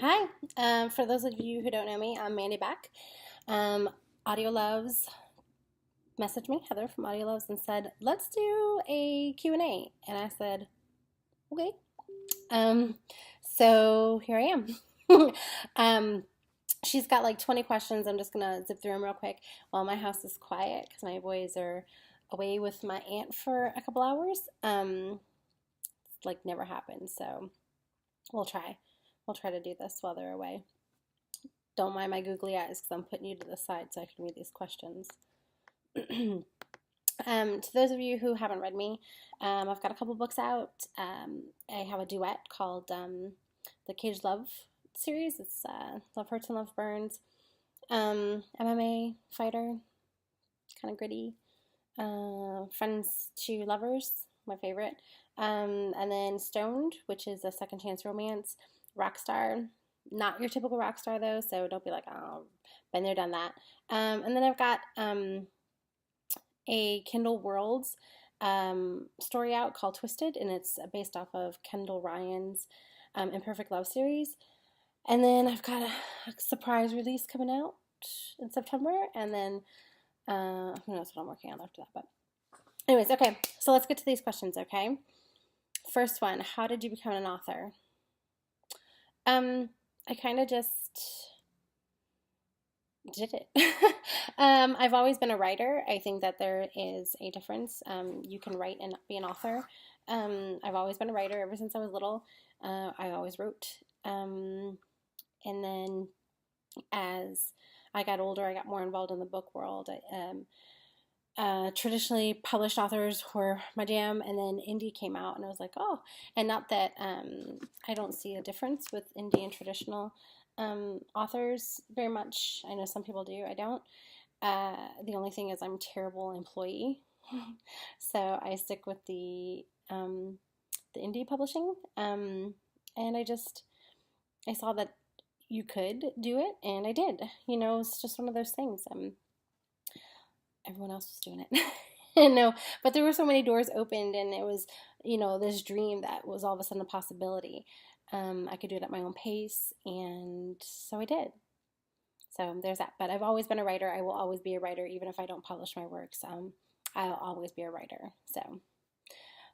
Hi. For those of you who don't know me, I'm Mandi Beck. Audio Loves messaged me, Heather from Audio Loves, and said, let's do a Q&A. And I said, okay. Um, so here I am. um, she's got like 20 questions. I'm just going to zip through them real quick while my house is quiet because my boys are away with my aunt for a couple hours. Like never happened. So we'll try. We'll try to do this while they're away. Don't mind my googly eyes because I'm putting you to the side so I can read these questions. To those of you who haven't read me, I've got a couple books out. I have a duet called the Caged Love series. It's Love Hurts and Love Burns. MMA fighter, kind of gritty. Friends to Lovers, my favorite. And then Stoned, which is a second chance romance. Rockstar, not your typical rock star though, so don't be like, oh, been there, done that. And then I've got a Kindle Worlds story out called Twisted, and it's based off of Kendall Ryan's Imperfect love series. And then I've got a surprise release coming out in September, and then who knows what I'm working on after that. But anyways, okay, so let's get to these questions, okay? First one, how did you become an author? I kind of just did it. I've always been a writer. I think that there is a difference. You can write and be an author. I've always been a writer ever since I was little. I always wrote. And then as I got older, I got more involved in the book world. Traditionally, published authors were my jam, and then indie came out, and I was like, oh, and not that I don't see a difference with indie and traditional authors very much. I know some people do, I don't. The only thing is I'm a terrible employee, so I stick with the indie publishing, and I saw that you could do it, and I did. It's just one of those things. Everyone else was doing it. No, but there were so many doors opened, and it was, this dream that was all of a sudden a possibility. I could do it at my own pace, and so I did. So there's that. But I've always been a writer. I will always be a writer, even if I don't publish my works. I'll always be a writer. So,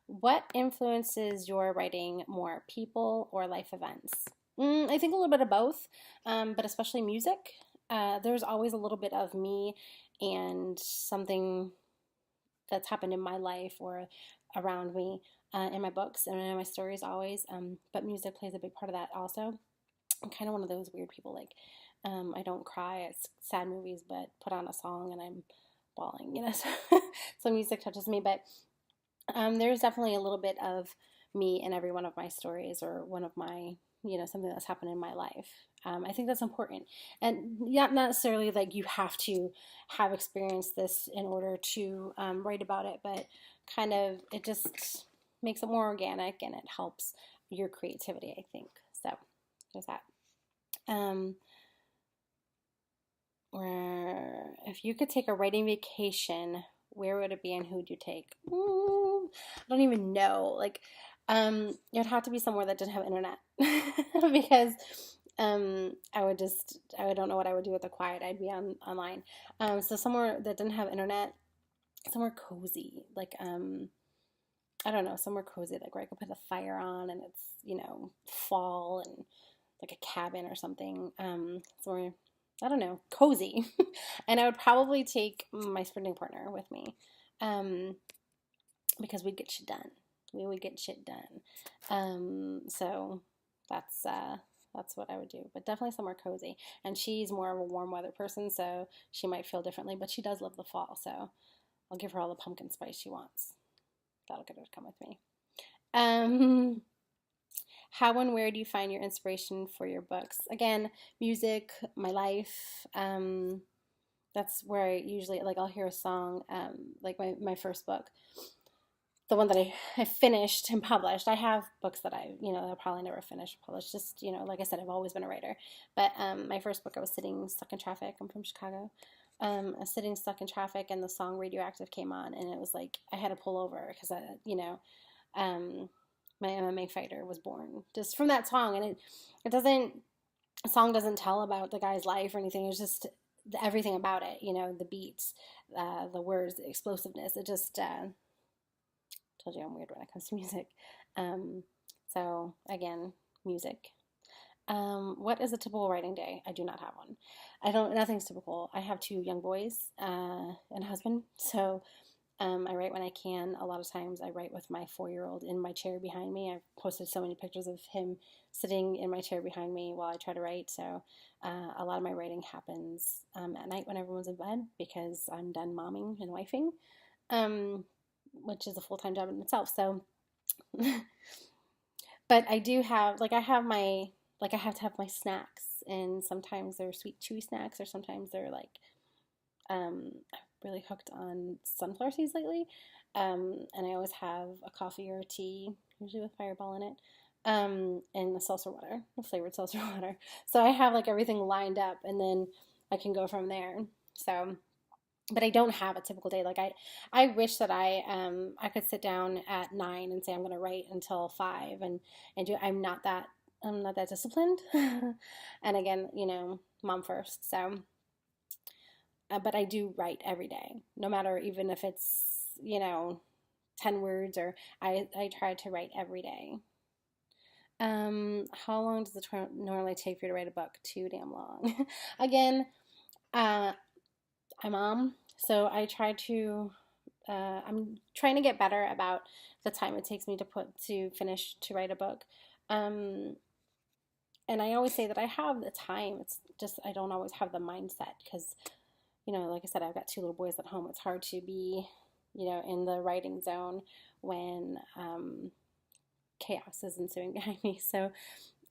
what influences your writing more, people or life events? I think a little bit of both, but especially music. There's always a little bit of me and something that's happened in my life or around me in my books and in my stories always. But music plays a big part of that also. I'm kind of one of those weird people, like I don't cry at sad movies, but put on a song and I'm bawling, so music touches me. But there's definitely a little bit of me in every one of my stories or one of my, something that's happened in my life. I think that's important. And not necessarily like you have to have experienced this in order to write about it, but kind of it just makes it more organic and it helps your creativity, I think. So there's that. Where if you could take a writing vacation, where would it be and who would you take? I don't even know. Like, it would have to be somewhere that didn't have internet because I don't know what I would do with the quiet. I'd be online. So somewhere that didn't have internet, somewhere cozy, like I don't know, somewhere cozy, like where I could put a fire on and it's fall and like a cabin or something. Somewhere, I don't know, cozy. And I would probably take my sprinting partner with me, because we'd get shit done. We would get shit done. So that's what I would do. But definitely somewhere cozy. And she's more of a warm weather person, so she might feel differently. But she does love the fall, so I'll give her all the pumpkin spice she wants. That'll get her to come with me. How and where do you find your inspiration for your books? Again, music, my life. That's where I usually, like, I'll hear a song, like my first book, the one that I finished and published. I have books that I'll probably never finish or publish. Just, like I said, I've always been a writer. But my first book, I was sitting stuck in traffic. I'm from Chicago. I was sitting stuck in traffic, and the song Radioactive came on, and it was like I had to pull over because my MMA fighter was born just from that song. And it doesn't a song doesn't tell about the guy's life or anything. It's just everything about it, the beats, the words, the explosiveness. It just told you I'm weird when it comes to music. Um, so again, music. What is a typical writing day? I do not have one. Nothing's typical. I have two young boys and a husband, so I write when I can. A lot of times I write with my 4-year-old in my chair behind me. I've posted so many pictures of him sitting in my chair behind me while I try to write. So a lot of my writing happens at night when everyone's in bed because I'm done momming and wifing, which is a full-time job in itself. So, but I do have, like, I have to have my snacks, and sometimes they're sweet, chewy snacks, or sometimes they're like, I've really hooked on sunflower seeds lately. And I always have a coffee or a tea, usually with Fireball in it, and the seltzer water, the flavored seltzer water. So I have like everything lined up, and then I can go from there. So, but I don't have a typical day. Like I wish that I could sit down at 9 and say I'm going to write until 5 and do. I'm not that disciplined. And again, mom first. So, but I do write every day, no matter, even if it's 10 words, or I try to write every day. How long does it normally take for you to write a book? Too damn long. Again, I'm mom, so I'm trying to get better about the time it takes me to write a book. And I always say that I have the time. It's just I don't always have the mindset because, like I said, I've got 2 little boys at home. It's hard to be, in the writing zone when chaos is ensuing behind me. So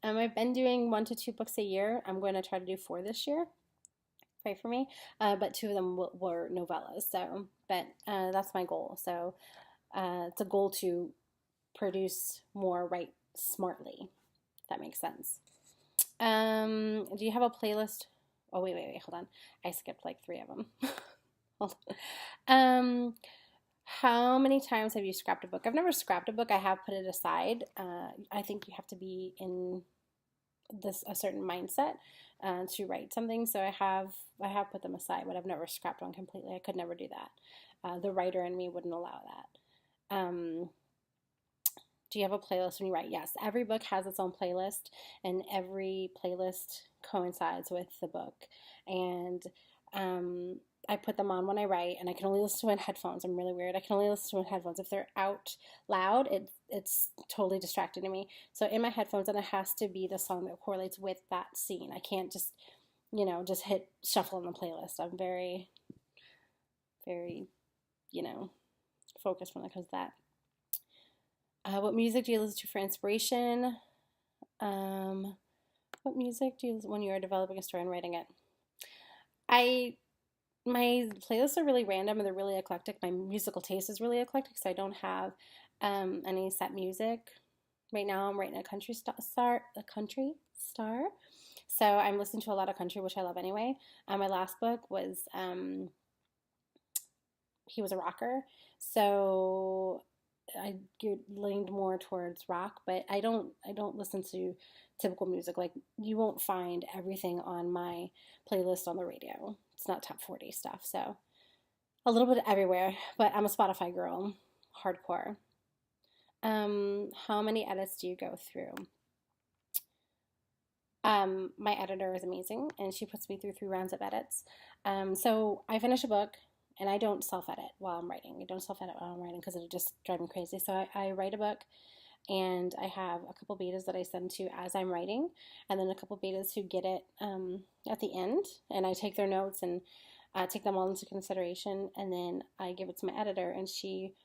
I've been doing 1 to 2 books a year. I'm going to try to do 4 this year. Pray for me. But 2 of them were novellas. So, but that's my goal. So it's a goal to produce more, write smartly, if that makes sense. Do you have a playlist? Oh, wait, hold on. I skipped like 3 of them. Hold on. How many times have you scrapped a book? I've never scrapped a book. I have put it aside. I think you have to be in a certain mindset to write something. So I have put them aside, but I've never scrapped one completely. I could never do that. The writer in me wouldn't allow that. Do you have a playlist when you write? Yes. Every book has its own playlist, and every playlist coincides with the book. And I put them on when I write, and I can only listen to it in headphones. I'm really weird. I can only listen to it in headphones. If they're out loud, it's totally distracting to me. So in my headphones, and it has to be the song that correlates with that scene. I can't just, just hit shuffle on the playlist. I'm very, very, focused when it comes to that. What music do you listen to for inspiration? What music do you listen when you are developing a story and writing it? My playlists are really random and they're really eclectic. My musical taste is really eclectic, so I don't have any set music. Right now, I'm writing a country star. So I'm listening to a lot of country, which I love anyway. My last book was he was a rocker, so I leaned more towards rock, but I don't listen to typical music. Like, you won't find everything on my playlist on the radio. It's not top 40 stuff, so a little bit everywhere, but I'm a Spotify girl, hardcore. How many edits do you go through? My editor is amazing, and she puts me through 3 rounds of edits. So I finish a book, and I don't self-edit while I'm writing. I don't self-edit while I'm writing because it'll just drive me crazy. So I write a book, and I have a couple betas that I send to as I'm writing, and then a couple betas who get it at the end, and I take their notes and take them all into consideration, and then I give it to my editor, and she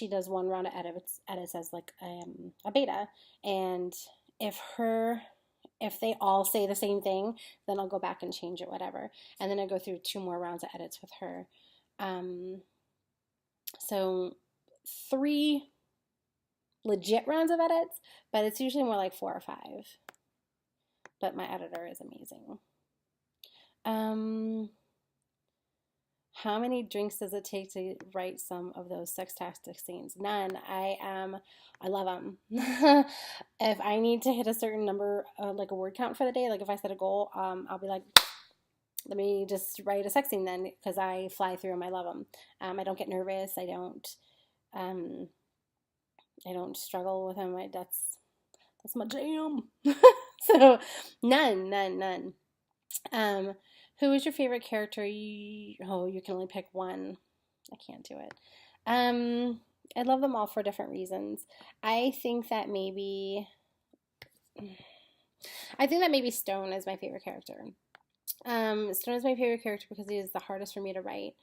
does 1 round of edits as like a beta, and if they all say the same thing, then I'll go back and change it, whatever, and then I go through 2 more rounds of edits with her. So 3 legit rounds of edits, but it's usually more like 4 or 5. But my editor is amazing. How many drinks does it take to write some of those sextastic scenes? None. I love them. If I need to hit a certain number, like a word count for the day, like if I set a goal, I'll be like, let me just write a sex scene then, because I fly through them. I love them. I don't get nervous. Um, I don't struggle with them. That's my jam. So none. Um, who is your favorite character? You can only pick one. I can't do it. I love them all for different reasons. I think that maybe Stone is my favorite character. Stone is my favorite character because he is the hardest for me to write.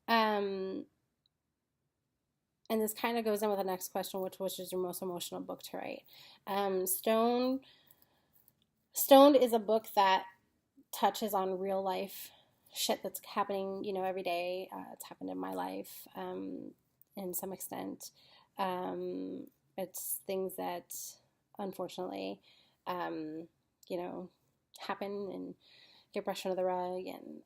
And this kind of goes in with the next question, which is your most emotional book to write. Stoned is a book that touches on real life shit that's happening, every day. It's happened in my life, in some extent. It's things that unfortunately, happen and get brushed under the rug. And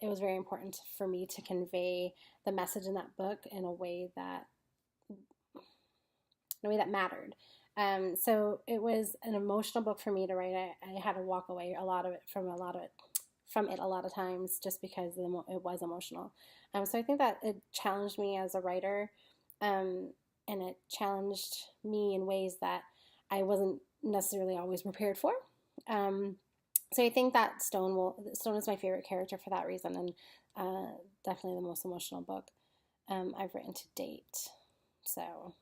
it was very important for me to convey the message in that book in a way that mattered. So it was an emotional book for me to write. I had to walk away from it a lot of times just because it was emotional. So I think that it challenged me as a writer, and it challenged me in ways that I wasn't necessarily always prepared for. So I think that Stone is my favorite character for that reason, and definitely the most emotional book I've written to date. So,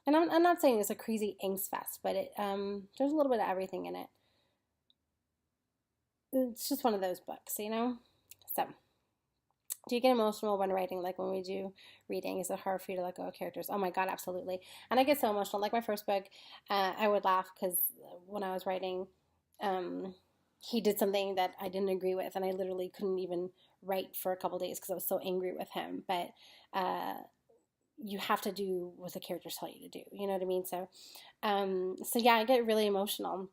and I'm not saying it's a crazy angst fest, but there's a little bit of everything in it. It's just one of those books, So, do you get emotional when writing? Like when we do reading, is it hard for you to let go of characters? Oh my God, absolutely. And I get so emotional. Like my first book, I would laugh because when I was writing, he did something that I didn't agree with, and I literally couldn't even write for a couple days because I was so angry with him. But you have to do what the characters tell you to do. You know what I mean? So yeah, I get really emotional.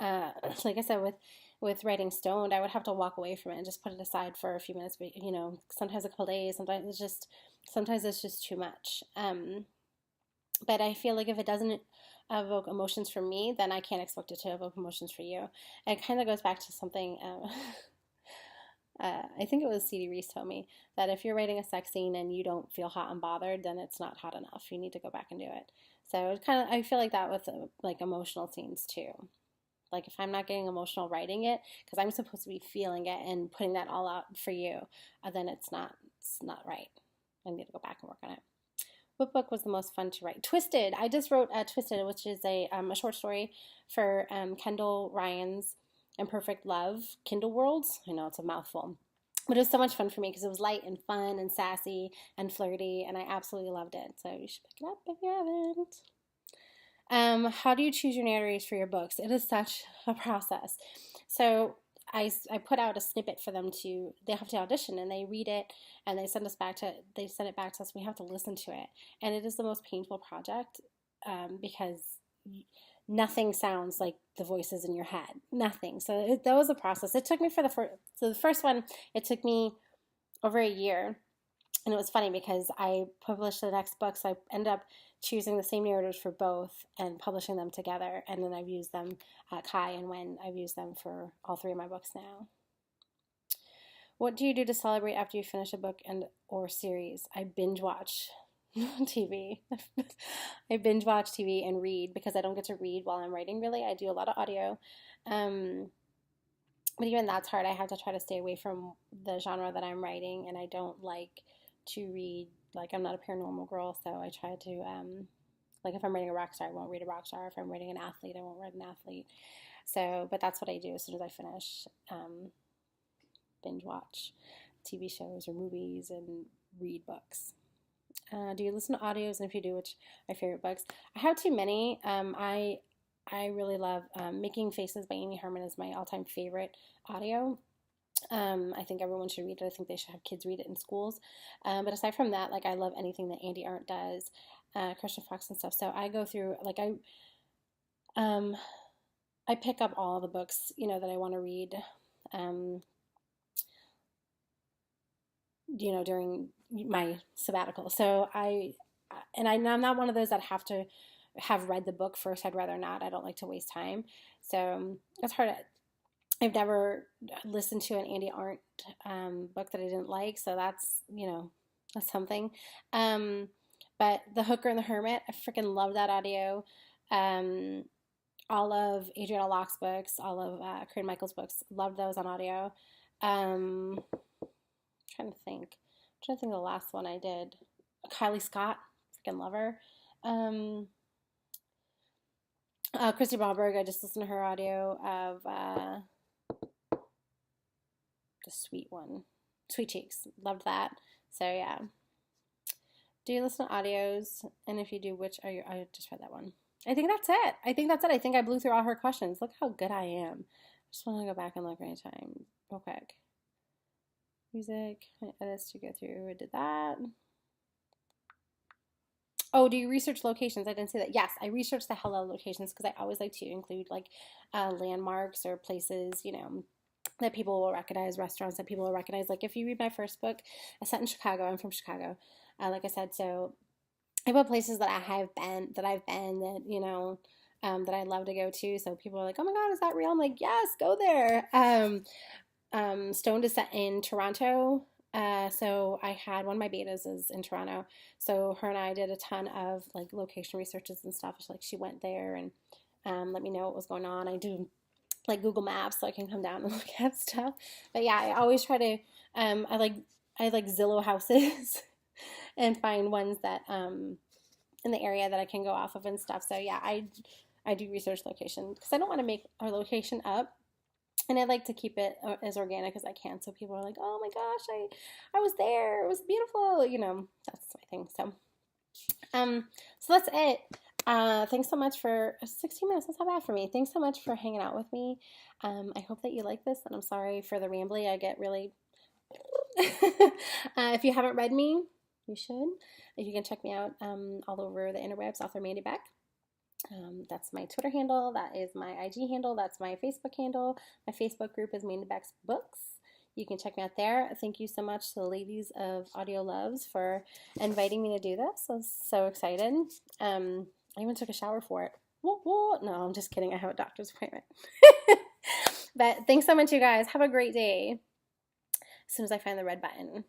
Like I said, with writing Stoned, I would have to walk away from it and just put it aside for a few minutes. But sometimes a couple days. Sometimes it's just too much. But I feel like if it doesn't evoke emotions for me, then I can't expect it to evoke emotions for you. It kind of goes back to something. I think it was C.D. Reese told me that if you're writing a sex scene and you don't feel hot and bothered, then it's not hot enough. You need to go back and do it. So I feel like that with like emotional scenes too. Like if I'm not getting emotional writing it, because I'm supposed to be feeling it and putting that all out for you, then it's not right. I need to go back and work on it. What book was the most fun to write? Twisted. I just wrote Twisted, which is a short story for Kendall Ryan's Imperfect Love Kindle Worlds. I know it's a mouthful. But it was so much fun for me because it was light and fun and sassy and flirty, and I absolutely loved it. So you should pick it up if you haven't. How do you choose your narrators for your books? It is such a process. So I put out a snippet for them they have to audition, and they read it, and they send it back to us. We have to listen to it. And it is the most painful project because nothing sounds like the voices in your head. Nothing. So that was a process. It took me the first one, it took me over a year. And it was funny because I published the next book, so I ended up choosing the same narrators for both and publishing them together. And then I've used them, Kai and Wen, I've used them for all three of my books now. What do you do to celebrate after you finish a book or series? I binge watch TV. I binge watch TV and read because I don't get to read while I'm writing, really. I do a lot of audio. But even that's hard. I have to try to stay away from the genre that I'm writing, and I don't like to read, like I'm not a paranormal girl, so I try to, like if I'm writing a rock star, I won't read a rock star. If I'm writing an athlete, I won't read an athlete. So, but that's what I do as soon as I finish, binge watch TV shows or movies and read books. Do you listen to audios? And if you do, which are your favorite books? I have too many. I really love Making Faces by Amy Herman is my all-time favorite audio. I think everyone should read it. I think they should have kids read it in schools. But aside from that, like I love anything that Andy Arndt does, Christian Fox and stuff. So I go through, like I pick up all the books, that I want to read. during my sabbatical. So I'm not one of those that have to have read the book first. I'd rather not. I don't like to waste time. So it's hard. I've never listened to an Andy Arndt book that I didn't like. So that's something. Um, but The Hooker and the Hermit, I freaking love that audio. Um, all of Adriana Locke's books, all of Corinne Michael's books, love those on audio. Um, trying to think. I'm trying to think of the last one I did. Kylie Scott, freaking love her. Um, Christy Ballberg, I just listened to her audio of the sweet one, Sweet Cheeks. Loved that. So yeah. Do you listen to audios? And if you do, which are you? I just read that one. I think that's it. I think I blew through all her questions. Look how good I am. I just want to go back and look anytime real quick. Music, edits to go through. I did that. Oh, do you research locations? I didn't say that. Yes, I research the hello locations because I always like to include like landmarks or places, that people will recognize, restaurants that people will recognize. Like if you read my first book, I set in Chicago. I'm from Chicago, like I said. So I put places that I've been, that I love to go to. So people are like, "Oh my God, is that real?" I'm like, "Yes, go there." Stoned is set in Toronto. So I had one of my betas is in Toronto. So her and I did a ton of like location researches and stuff. She went there and let me know what was going on. I do like Google Maps so I can come down and look at stuff. But yeah, I always try to I like Zillow houses and find ones that in the area that I can go off of and stuff. So yeah, I do research location because I don't want to make our location up. And I like to keep it as organic as I can, so people are like, "Oh my gosh, I was there. It was beautiful." That's my thing. So that's it. Thanks so much for 16 minutes. That's not bad for me. Thanks so much for hanging out with me. I hope that you like this, and I'm sorry for the rambly. I get really. If you haven't read me, you should. You can check me out all over the interwebs, author Mandi Beck. That's my Twitter handle. That is my IG handle. That's my Facebook handle. My Facebook group is Mandis Books. You can check me out there. Thank you so much to the ladies of Audio Loves for inviting me to do this. I was so excited. I even took a shower for it. No, I'm just kidding. I have a doctor's appointment. But thanks so much, you guys. Have a great day. As soon as I find the red button.